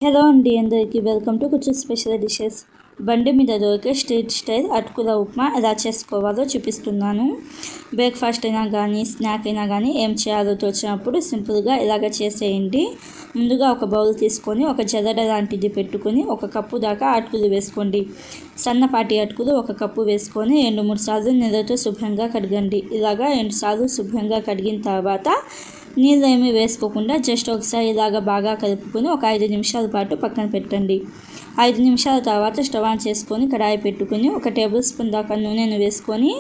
Hello అండి, అందరికీ welcome to కుచ్చు స్పెషల్ డిషెస్. బండి మీద దొరికే స్ట్రీట్ స్టైల్ అటుకుల ఉప్మా ఎలా చేసుకోవాలో చూపిస్తున్నాను. బ్రేక్ఫాస్ట్ అయినా కానీ స్నాక్ అయినా కానీ ఏం చేయాలో తోచినప్పుడు సింపుల్గా ఇలాగ చేసేయండి. ముందుగా ఒక బౌల్ తీసుకొని ఒక జల్లెడ లాంటిది పెట్టుకొని 1 కప్పు దాకా అటుకులు వేసుకోండి. సన్నపాటి అటుకులు 1 కప్పు వేసుకొని 2-3 సార్లు నీళ్ళతో శుభ్రంగా కడగండి. ఇలాగా 2 సార్లు శుభ్రంగా కడిగిన తర్వాత నీళ్ళు ఏమీ వేసుకోకుండా జస్ట్ ఒకసారి ఇలాగ బాగా కలుపుకొని ఒక 5 నిమిషాల పాటు పక్కన పెట్టండి. 5 నిమిషాల తర్వాత స్టవ్ ఆన్ చేసుకొని కడాయి పెట్టుకొని 1 టేబుల్ స్పూన్ దాకా నూనెను వేసుకొని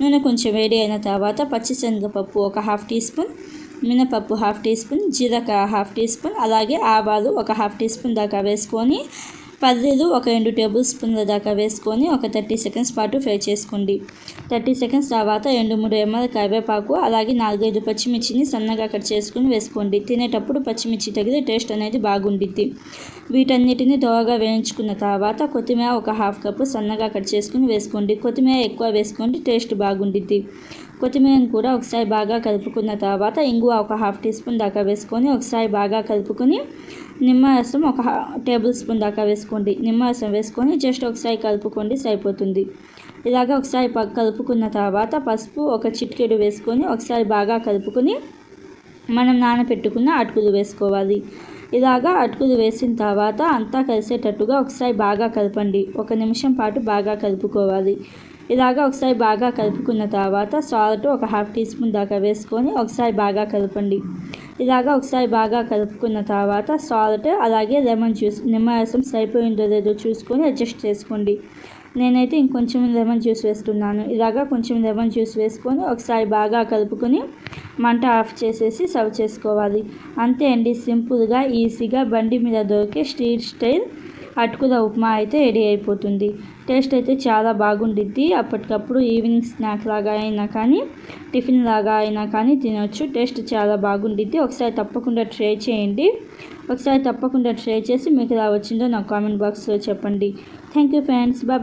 నూనె కొంచెం వేడి అయిన తర్వాత పచ్చిశనగపప్పు 1 హాఫ్ టీ స్పూన్, మినపప్పు 1/2 టీ స్పూన్, జీలకర్ర 1/2 టీ స్పూన్, అలాగే ఆవాలు 1/2 టీ స్పూన్ దాకా వేసుకొని పల్లీలు 2 టేబుల్ స్పూన్ల దాకా వేసుకొని ఒక 30 సెకండ్స్ పాటు ఫ్రై చేసుకోండి. 30 సెకండ్స్ తర్వాత 2-3 ఎంఎల్ కరివేపాకు, అలాగే 4-5 పచ్చిమిర్చిని సన్నగా కట్ చేసుకుని వేసుకోండి. తినేటప్పుడు పచ్చిమిర్చి తగిలి టేస్ట్ అనేది బాగుండిద్ది. వీటన్నిటిని దోరగా వేయించుకున్న తర్వాత కొత్తిమీర 1/2 కప్పు సన్నగా కట్ చేసుకుని వేసుకోండి. కొత్తిమీర ఎక్కువ వేసుకోండి, టేస్ట్ బాగుండిద్ది. కొత్తిమీరను కూడా ఒకసారి బాగా కలుపుకున్న తర్వాత ఇంగువ 1/2 టీ స్పూన్ దాకా వేసుకొని ఒకసారి బాగా కలుపుకొని నిమ్మరసం 1 టేబుల్ స్పూన్ దాకా వేసుకోండి. నిమ్మరసం వేసుకొని జస్ట్ ఒకసారి కలుపుకోండి, సరిపోతుంది. ఇలాగ ఒకసారి కలుపుకున్న తర్వాత పసుపు 1 చిటికెడు వేసుకొని ఒకసారి బాగా కలుపుకొని మనం నానబెట్టుకున్న అటుకులు వేసుకోవాలి. ఇలాగా అటుకులు వేసిన తర్వాత అంతా కలిసేటట్టుగా ఒకసారి బాగా కలపండి. 1 నిమిషం పాటు బాగా కలుపుకోవాలి. ఇలాగా ఒకసారి బాగా కలుపుకున్న తర్వాత సాల్ట్ 1/2 టీ స్పూన్ దాకా వేసుకొని ఒకసారి బాగా కలపండి. ఇలాగా ఒకసారి బాగా కలుపుకున్న తర్వాత సాల్ట్, అలాగే లెమన్ జ్యూస్, నిమ్మరసం సరిపోయిందో లేదో చూసుకొని అడ్జస్ట్ చేసుకోండి. నేనైతే ఇంకొంచెం లెమన్ జ్యూస్ వేస్తున్నాను. ఇలాగా కొంచెం లెమన్ జ్యూస్ వేసుకొని ఒకసారి బాగా కలుపుకొని మంట ఆఫ్ చేసేసి సర్వ్ చేసుకోవాలి. అంతే అండి, సింపుల్గా ఈజీగా బండి మీద దొరికే స్ట్రీట్ స్టైల్ అటుకుల ఉప్మా అయితే రెడీ అయిపోతుంది. టేస్ట్ అయితే చాలా బాగుండిద్ది. అప్పటికప్పుడు ఈవినింగ్ స్నాక్ లాగా అయినా కానీ టిఫిన్ లాగా అయినా కానీ తినవచ్చు. టేస్ట్ చాలా బాగుండిద్ది. ఒకసారి తప్పకుండా ట్రై చేయండి. ఒకసారి తప్పకుండా ట్రై చేసి మీకు ఎలా వచ్చిందో నాకు కామెంట్ బాక్స్లో చెప్పండి. Thank you friends, bye.